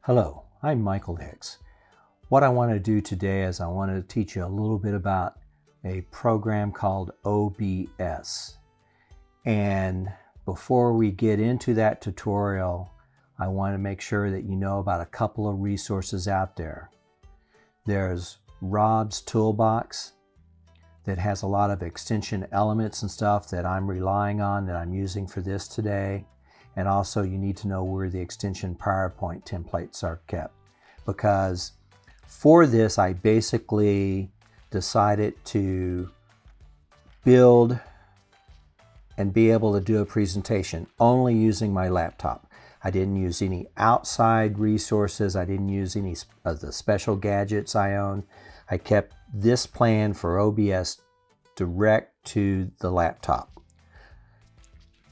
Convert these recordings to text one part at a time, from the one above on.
Hello, I'm Michael Hicks. What I want to do today is I want to teach you a little bit about a program called OBS. And before we get into that tutorial, I want to make sure that you know about a couple of resources out there. There's Rob's Toolbox that has a lot of extension elements and stuff that I'm relying on, that I'm using for this today. And also you need to know where the extension PowerPoint templates are kept, because for this I basically decided to build and be able to do a presentation only using my laptop. I didn't use any outside resources. I didn't use any of the special gadgets I own. I kept this plan for OBS direct to the laptop.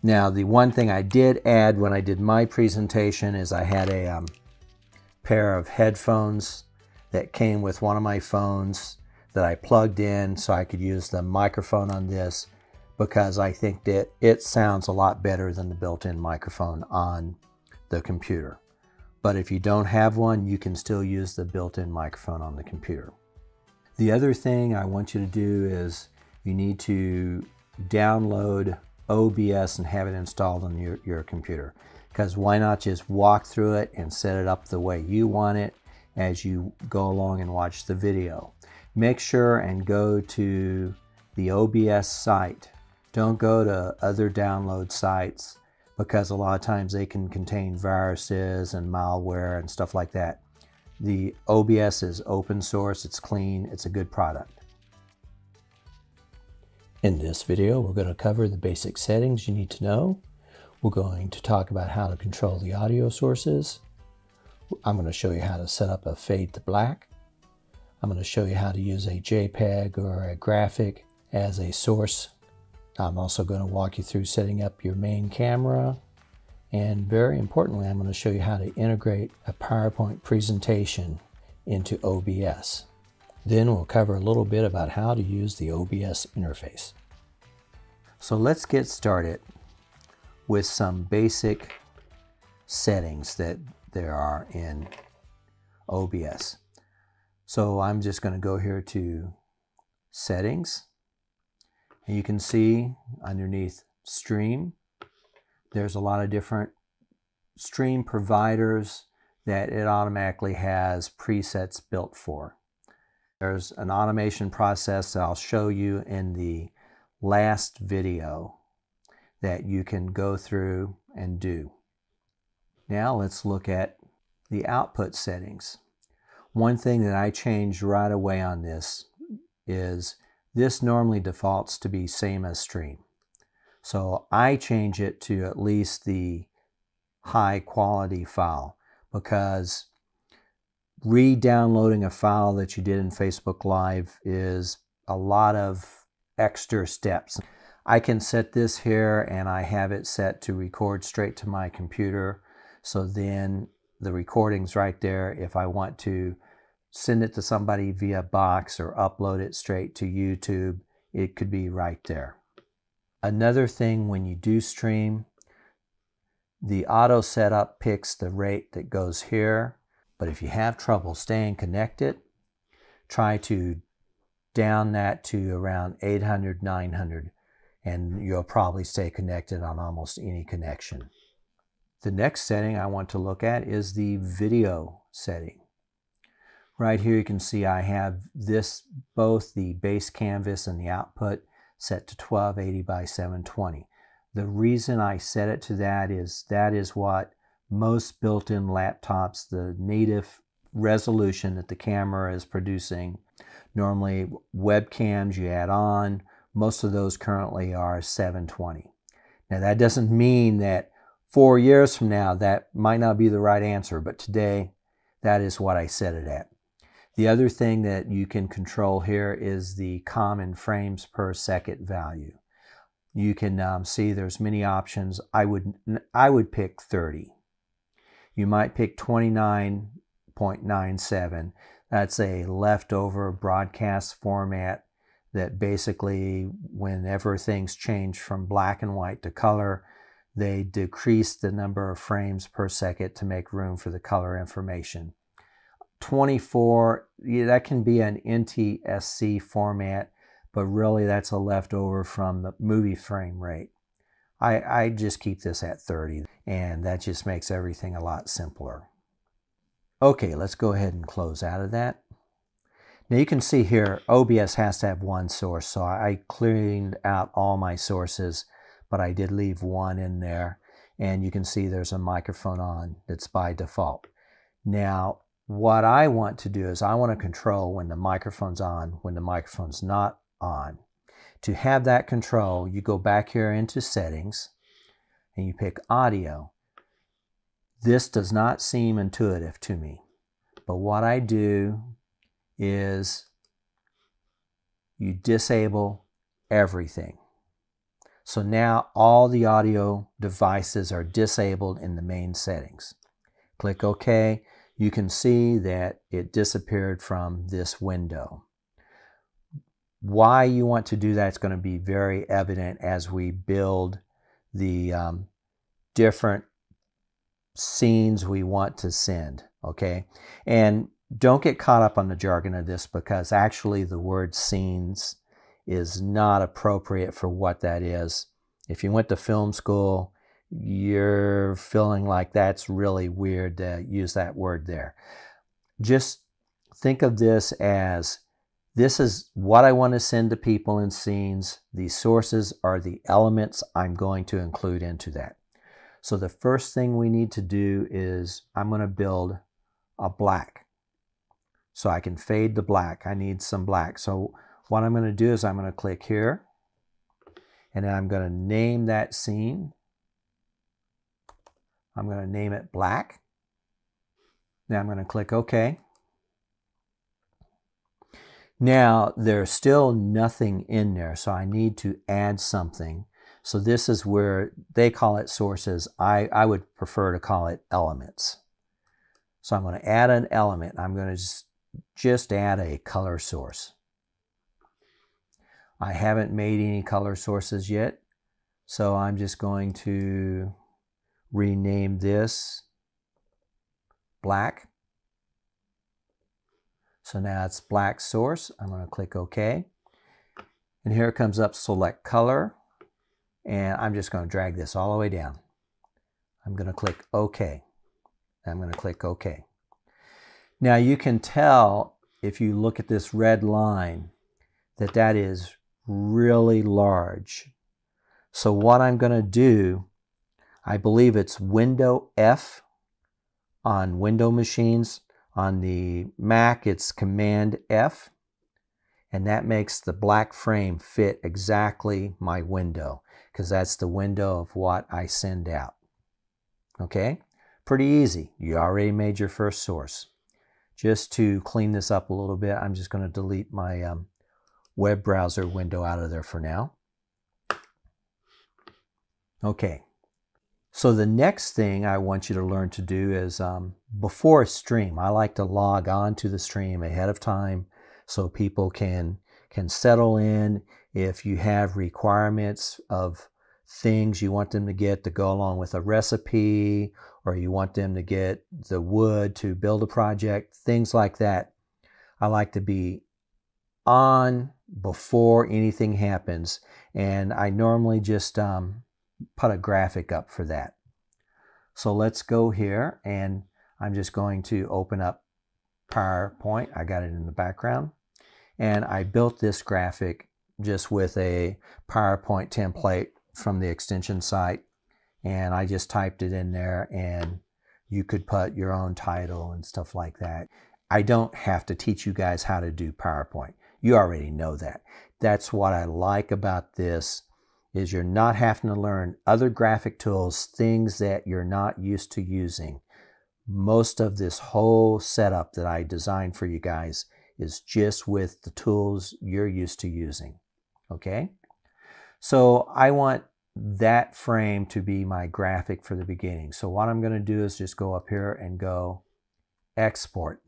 Now, the one thing I did add when I did my presentation is I had a pair of headphones that came with one of my phones that I plugged in so I could use the microphone on this, because I think that it sounds a lot better than the built-in microphone on the computer. But if you don't have one, you can still use the built-in microphone on the computer. The other thing I want you to do is you need to download OBS and have it installed on your computer, because why not just walk through it and set it up the way you want it as you go along and watch the video. Make sure and go to the OBS site. Don't go to other download sites, because a lot of times they can contain viruses and malware and stuff like that. The OBS is open source, it's clean, it's a good product. In this video, we're going to cover the basic settings you need to know. We're going to talk about how to control the audio sources. I'm going to show you how to set up a fade to black. I'm going to show you how to use a JPEG or a graphic as a source. I'm also going to walk you through setting up your main camera. And very importantly, I'm going to show you how to integrate a PowerPoint presentation into OBS. Then we'll cover a little bit about how to use the OBS interface. So let's get started with some basic settings that there are in OBS. So I'm just going to go here to Settings, and you can see underneath Stream, there's a lot of different stream providers that it automatically has presets built for. There's an automation process that I'll show you in the last video that you can go through and do. Now let's look at the output settings. One thing that I changed right away on this is this normally defaults to be same as stream. So I change it to at least the high quality file, because re-downloading a file that you did in Facebook Live is a lot of extra steps. I can set this here and I have it set to record straight to my computer. So then the recording's right there. If I want to send it to somebody via box or upload it straight to YouTube, it could be right there. Another thing, when you do stream, the auto setup picks the rate that goes here. But if you have trouble staying connected, try to down that to around 800, 900, and you'll probably stay connected on almost any connection. The next setting I want to look at is the video setting. Right here you can see I have this, both the base canvas and the output, set to 1280 by 720. The reason I set it to that is what most built-in laptops, the native resolution that the camera is producing. Normally webcams you add on, most of those currently are 720. Now that doesn't mean that 4 years from now that might not be the right answer, but today that is what I set it at. The other thing that you can control here is the common frames per second value. You can see there's many options. I would pick 30. You might pick 29.97. That's a leftover broadcast format that basically, whenever things change from black and white to color, they decrease the number of frames per second to make room for the color information. 24, yeah, that can be an NTSC format, but really that's a leftover from the movie frame rate. I just keep this at 30, and that just makes everything a lot simpler. Okay, let's go ahead and close out of that. Now you can see here, OBS has to have one source, so I cleaned out all my sources, but I did leave one in there, and you can see there's a microphone on that's by default. Now, what I want to do is I want to control when the microphone's on, when the microphone's not on. To have that control, you go back here into Settings, and you pick Audio. This does not seem intuitive to me, but what I do is you disable everything. So now all the audio devices are disabled in the main settings. Click OK. You can see that it disappeared from this window. Why you want to do that is going to be very evident as we build the different scenes we want to send. Okay, and don't get caught up on the jargon of this, because actually the word scenes is not appropriate for what that is. If you went to film school, you're feeling like that's really weird to use that word there. Just think of this as, this is what I want to send to people in scenes. These sources are the elements I'm going to include into that. So the first thing we need to do is I'm going to build a black. So I can fade the black. I need some black. So what I'm going to do is I'm going to click here, and then I'm going to name that scene. I'm going to name it black. Now I'm going to click OK. Now there's still nothing in there, so I need to add something. So this is where they call it sources. I would prefer to call it elements. So I'm going to add an element. I'm going to just add a color source. I haven't made any color sources yet, so I'm just going to rename this black. So now it's black source. I'm going to click OK. And here it comes up, select color. And I'm just going to drag this all the way down. I'm going to click OK. I'm going to click OK. Now you can tell, if you look at this red line, that that is really large. So what I'm going to do, I believe it's Window F on Window machines. On the Mac, it's Command F, and that makes the black frame fit exactly my window, because that's the window of what I send out. Okay, pretty easy. You already made your first source. Just to clean this up a little bit, I'm just going to delete my web browser window out of there for now. Okay. So the next thing I want you to learn to do is before a stream, I like to log on to the stream ahead of time so people can settle in. If you have requirements of things you want them to get to go along with a recipe, or you want them to get the wood to build a project, things like that, I like to be on before anything happens, and I normally just put a graphic up for that. So let's go here, and I'm just going to open up PowerPoint. I got it in the background, and I built this graphic just with a PowerPoint template from the extension site, and I just typed it in there, and you could put your own title and stuff like that. I don't have to teach you guys how to do PowerPoint. You already know that. That's what I like about this, is you're not having to learn other graphic tools, things that you're not used to using. Most of this whole setup that I designed for you guys is just with the tools you're used to using. Okay? So I want that frame to be my graphic for the beginning. So what I'm going to do is just go up here and go export.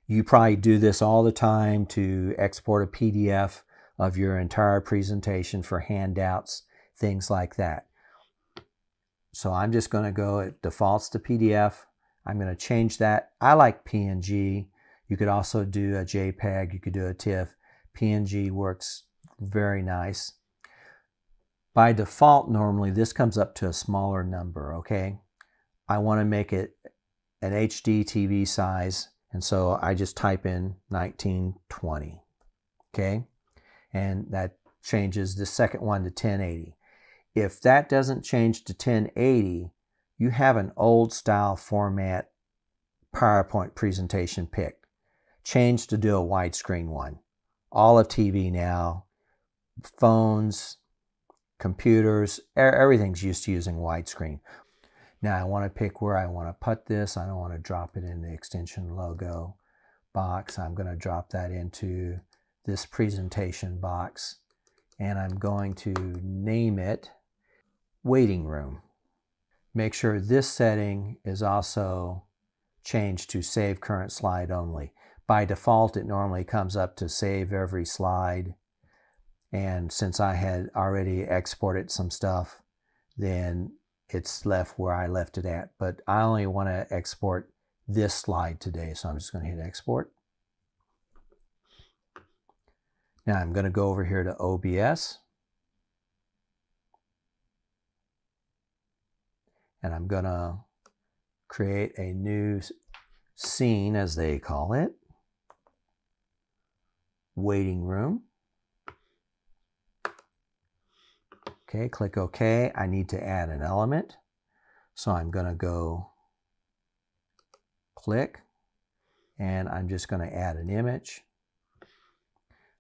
You probably do this all the time to export a PDF of your entire presentation for handouts, things like that. So I'm just going to go, it defaults to PDF. I'm going to change that. I like PNG. You could also do a JPEG. You could do a TIFF. PNG works very nice. By default, normally this comes up to a smaller number, okay? I want to make it an HD TV size, and so I just type in 1920, okay? And that changes the second one to 1080. If that doesn't change to 1080, you have an old style format PowerPoint presentation picked. Change to do a widescreen one. All of TV now, phones, computers, everything's used to using widescreen. Now I want to pick where I want to put this. I don't want to drop it in the extension logo box. I'm going to drop that into this presentation box, and I'm going to name it Waiting Room. Make sure this setting is also changed to Save Current Slide Only. By default, it normally comes up to Save Every Slide. And since I had already exported some stuff, then it's left where I left it at. But I only want to export this slide today, so I'm just going to hit Export. Now I'm going to go over here to OBS. And I'm going to create a new scene, as they call it. Waiting Room. Okay, click OK. I need to add an element. So I'm going to go click, and I'm just going to add an image.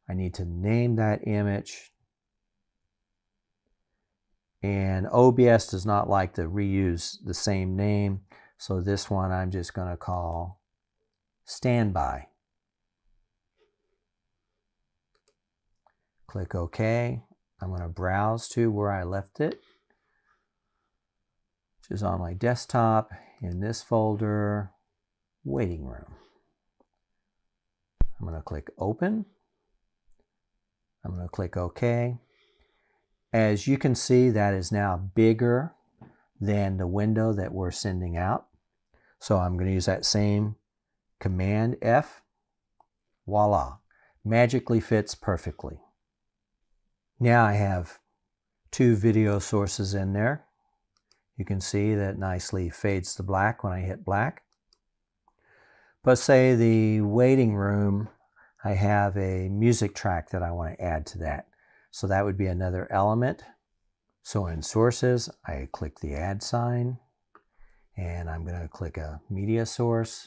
I need to name that image. And OBS does not like to reuse the same name. So this one I'm just going to call Standby. Click OK. I'm going to browse to where I left it, which is on my desktop in this folder, Waiting Room. I'm going to click Open. I'm going to click OK. As you can see, that is now bigger than the window that we're sending out. So I'm going to use that same Command F. Voila. Magically fits perfectly. Now I have two video sources in there. You can see that nicely fades to black when I hit black. But say the waiting room, I have a music track that I want to add to that. So that would be another element. So in Sources, I click the add sign, and I'm going to click a media source,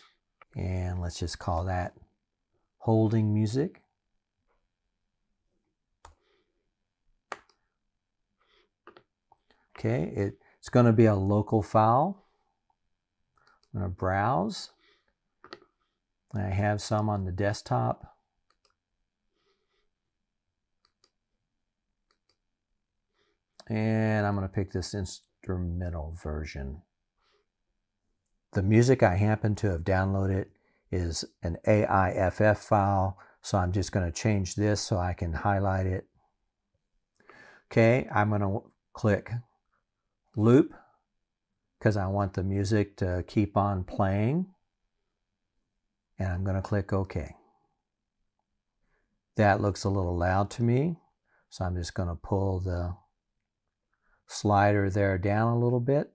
and let's just call that Holding Music. Okay, it's going to be a local file. I'm going to browse. I have some on the desktop. And I'm going to pick this instrumental version. The music I happen to have downloaded is an AIFF file, so I'm just going to change this so I can highlight it. Okay, I'm going to click Loop because I want the music to keep on playing. And I'm going to click OK. That looks a little loud to me, so I'm just going to pull the slider there down a little bit.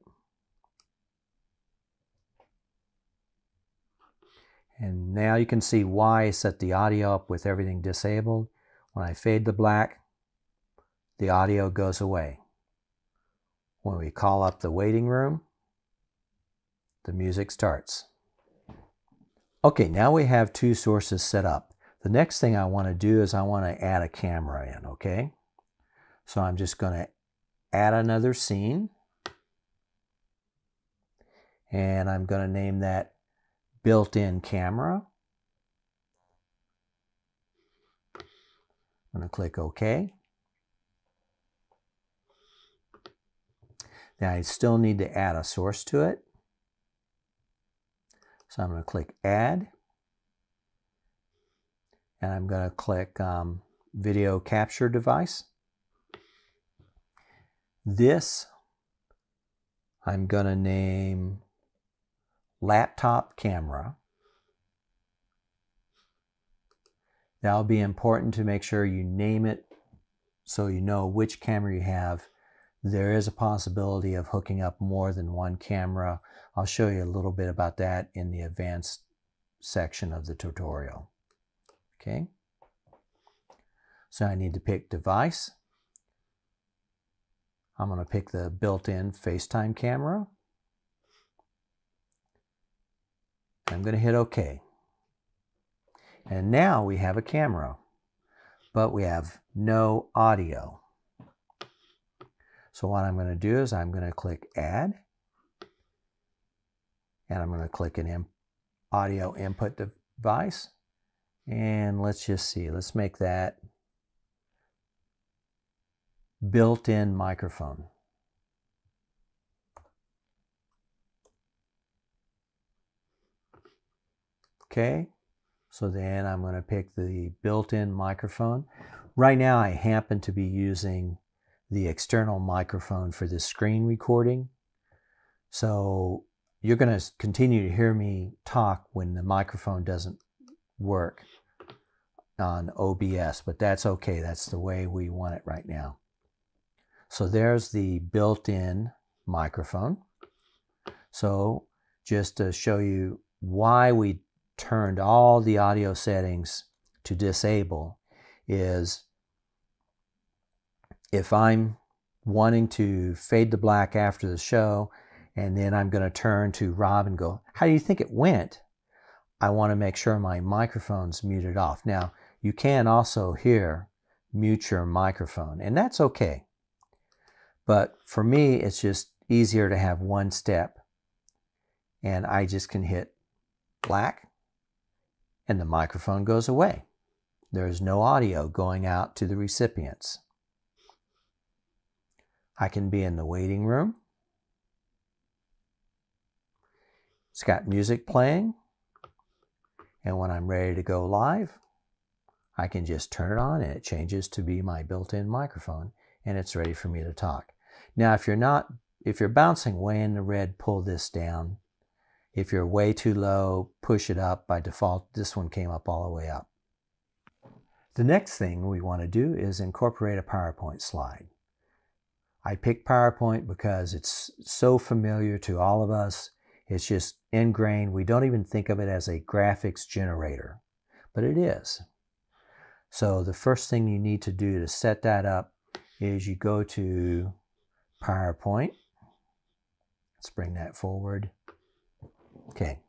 And now you can see why I set the audio up with everything disabled. When I fade to black, the audio goes away. When we call up the waiting room, the music starts. Okay, now we have two sources set up. The next thing I want to do is I want to add a camera in, okay? So I'm just going to add another scene, and I'm going to name that built-in camera. I'm going to click OK. Now I still need to add a source to it. So I'm going to click Add, and I'm going to click Video Capture Device. This I'm going to name laptop camera. That'll be important to make sure you name it so you know which camera you have. There is a possibility of hooking up more than one camera. I'll show you a little bit about that in the advanced section of the tutorial. Okay. So I need to pick device. I'm going to pick the built-in FaceTime camera. I'm going to hit OK. And now we have a camera, but we have no audio. So what I'm going to do is I'm going to click Add, and I'm going to click an audio input device, and let's just see, let's make that built-in microphone. Okay, so then I'm going to pick the built-in microphone. Right now I happen to be using the external microphone for this screen recording. So you're going to continue to hear me talk when the microphone doesn't work on OBS, but that's okay. That's the way we want it right now. So there's the built-in microphone. So just to show you why we turned all the audio settings to disable is if I'm wanting to fade to black after the show and then I'm going to turn to Rob and go, how do you think it went? I want to make sure my microphone's muted off. Now, you can also here mute your microphone, and that's okay. But for me, it's just easier to have one step, and I just can hit black and the microphone goes away. There is no audio going out to the recipients. I can be in the waiting room. It's got music playing, and when I'm ready to go live, I can just turn it on and it changes to be my built-in microphone, and it's ready for me to talk. Now, if you're bouncing way in the red, pull this down. If you're way too low, push it up. By default, this one came up all the way up. The next thing we want to do is incorporate a PowerPoint slide. I picked PowerPoint because it's so familiar to all of us. It's just ingrained. We don't even think of it as a graphics generator, but it is. So the first thing you need to do to set that up is you go to PowerPoint. Let's bring that forward. Okay.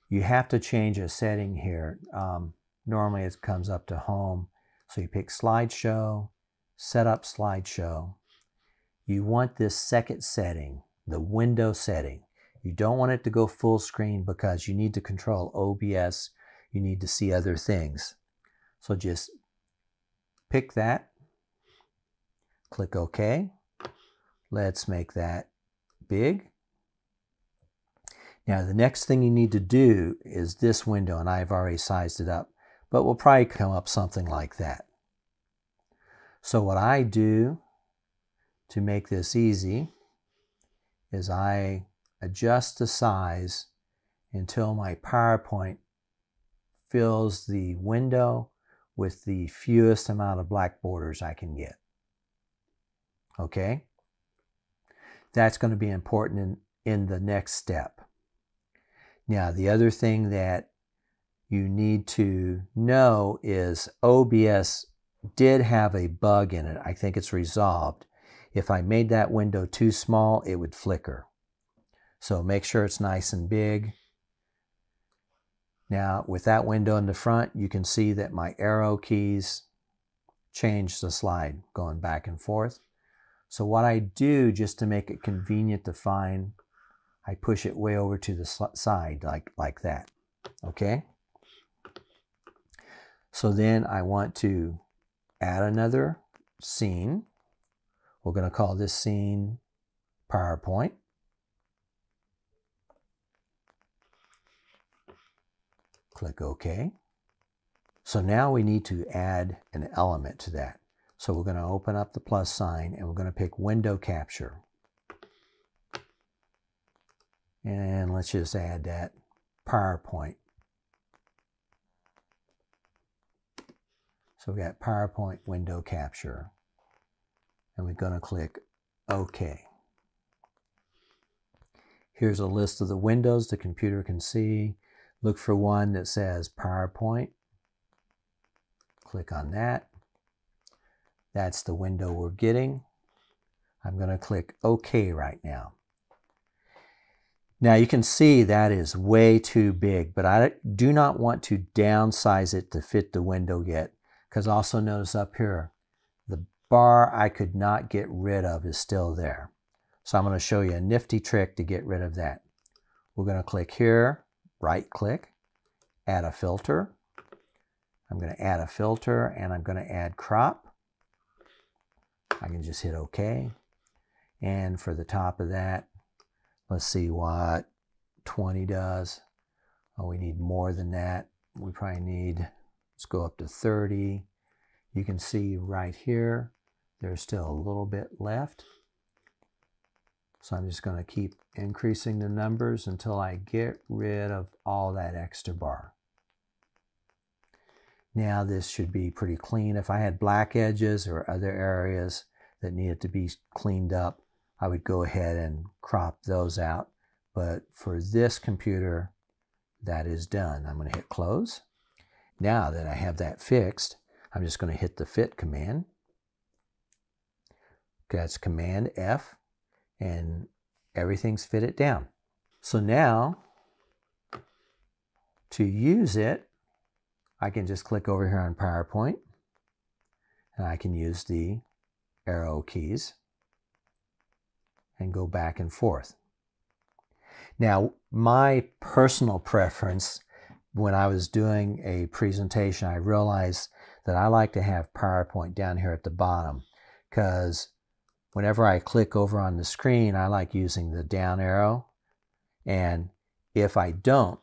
You have to change a setting here. Normally it comes up to home. So you pick slideshow, set up slideshow. You want this second setting, the window setting. You don't want it to go full screen because you need to control OBS. You need to see other things. So just pick that, click OK. Let's make that big. Now the next thing you need to do is this window, and I've already sized it up, but we'll probably come up something like that. So what I do to make this easy is I adjust the size until my PowerPoint fills the window with the fewest amount of black borders I can get. Okay? That's going to be important in the next step. Now, the other thing that you need to know is OBS did have a bug in it. I think it's resolved. If I made that window too small, it would flicker. So make sure it's nice and big. Now, with that window in the front, you can see that my arrow keys change the slide going back and forth. So what I do, just to make it convenient to find, I push it way over to the side like that. Okay? So then I want to add another scene. We're going to call this scene PowerPoint. Click OK. So now we need to add an element to that. So we're going to open up the plus sign and we're going to pick window capture. And let's just add that PowerPoint. So we got PowerPoint window capture. And we're going to click OK. Here's a list of the windows the computer can see. Look for one that says PowerPoint. Click on that. That's the window we're getting. I'm going to click OK right now. Now you can see that is way too big, but I do not want to downsize it to fit the window yet, because also notice up here, the bar I could not get rid of is still there. So I'm going to show you a nifty trick to get rid of that. We're going to click here, right click, add a filter. I'm going to add a filter and I'm going to add crop. I can just hit OK. And for the top of that, let's see what 20 does. Oh, we need more than that. We probably need, let's go up to 30. You can see right here, there's still a little bit left. So I'm just going to keep increasing the numbers until I get rid of all that extra bar. Now this should be pretty clean. If I had black edges or other areas that needed to be cleaned up, I would go ahead and crop those out. But for this computer, that is done. I'm going to hit close. Now that I have that fixed, I'm just going to hit the fit command. That's Command F, and everything's fitted down. So now, to use it, I can just click over here on PowerPoint, and I can use the arrow keys and go back and forth. Now, my personal preference, when I was doing a presentation, I realized that I like to have PowerPoint down here at the bottom, because whenever I click over on the screen, I like using the down arrow. And if I don't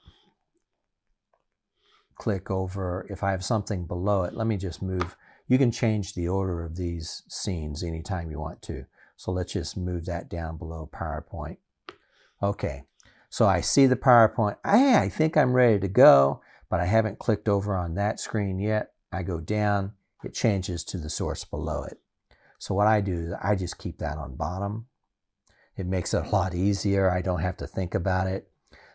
click over, if I have something below it, let me just move. You can change the order of these scenes anytime you want to. So let's just move that down below PowerPoint. Okay, so I see the PowerPoint. I think I'm ready to go, but I haven't clicked over on that screen yet. I go down, it changes to the source below it. So what I do is I just keep that on bottom. It makes it a lot easier. I don't have to think about it.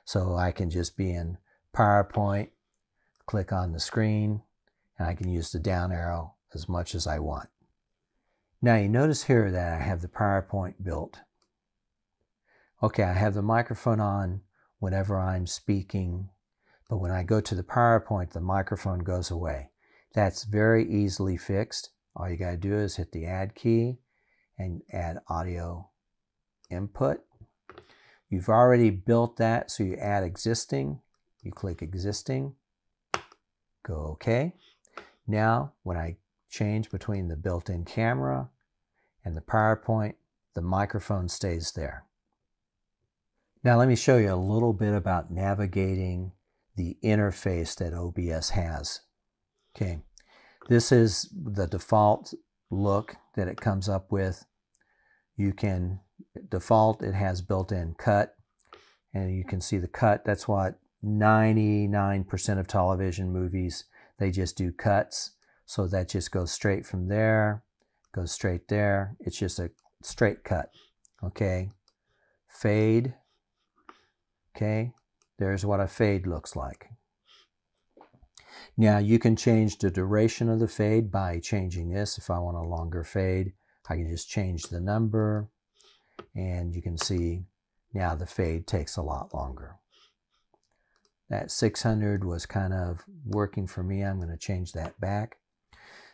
So I can just be in PowerPoint, click on the screen, and I can use the down arrow as much as I want. Now you notice here that I have the PowerPoint built. Okay, I have the microphone on whenever I'm speaking, but when I go to the PowerPoint, the microphone goes away. That's very easily fixed. All you got to do is hit the Add key and add audio input. You've already built that, so you add existing. You click existing, go OK. Now, when I change between the built-in camera and the PowerPoint, the microphone stays there. Now, let me show you a little bit about navigating the interface that OBS has. Okay. This is the default look that it comes up with. You can, default, it has built-in cut, and you can see the cut. That's what 99% of television movies, they just do cuts. So that just goes straight from there, goes straight there. It's just a straight cut, okay? Fade, okay? There's what a fade looks like. Now you can change the duration of the fade by changing this. If I want a longer fade, I can just change the number, and you can see now the fade takes a lot longer. That 600 was kind of working for me. I'm going to change that back.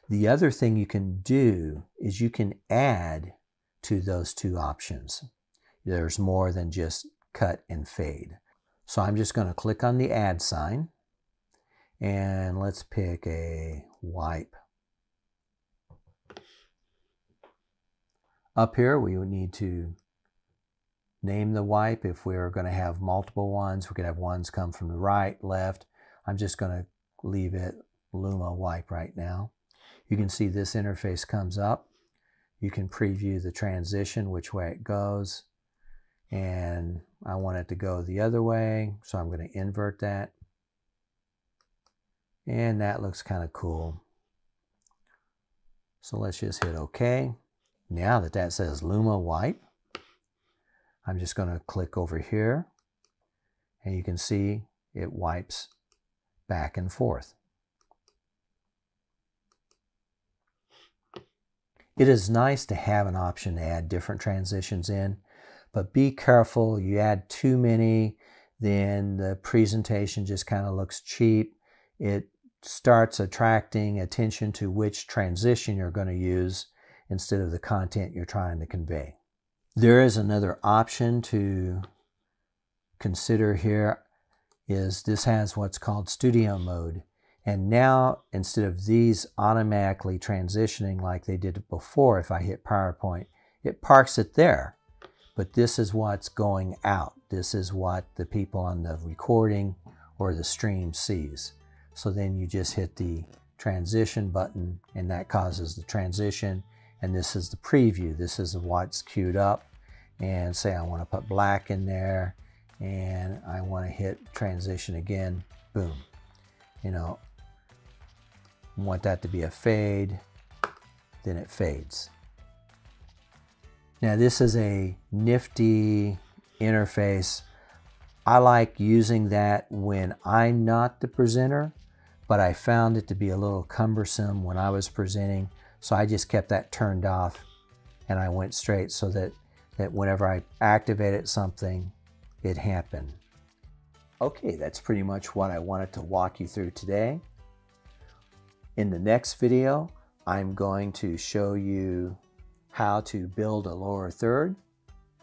The other thing you can do is you can add to those two options. There's more than just cut and fade. So I'm just going to click on the add sign. And let's pick a wipe. Up here, we would need to name the wipe. If we're going to have multiple ones, we could have ones come from the right, left. I'm just going to leave it Luma wipe right now. You can see this interface comes up. You can preview the transition, which way it goes. and I want it to go the other way, so I'm going to invert that. And that looks kind of cool. So let's just hit OK. Now that that says Luma Wipe, I'm just going to click over here, and you can see it wipes back and forth. It is nice to have an option to add different transitions in, but be careful. You add too many, then the presentation just kind of looks cheap. It starts attracting attention to which transition you're going to use instead of the content you're trying to convey. There is another option to consider here. This has what's called studio mode. And now, instead of these automatically transitioning like they did before, if I hit PowerPoint, it parks it there. But this is what's going out. This is what the people on the recording or the stream sees. So then you just hit the transition button, and that causes the transition. And this is the preview. This is what's queued up. And say I want to put black in there, and I want to hit transition again. Boom. You know, want that to be a fade, then it fades. Now this is a nifty interface. I like using that when I'm not the presenter, but I found it to be a little cumbersome when I was presenting, so I just kept that turned off and I went straight so that whenever I activated something, it happened. Okay, that's pretty much what I wanted to walk you through today. In the next video, I'm going to show you how to build a lower third,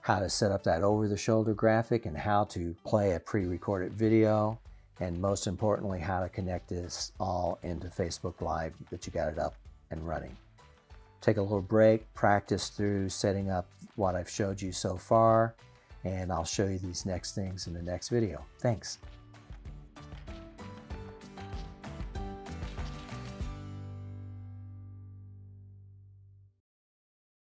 how to set up that over-the-shoulder graphic, and how to play a pre-recorded video, and most importantly, how to connect this all into Facebook Live that you got it up and running. Take a little break, practice through setting up what I've showed you so far, and I'll show you these next things in the next video. Thanks.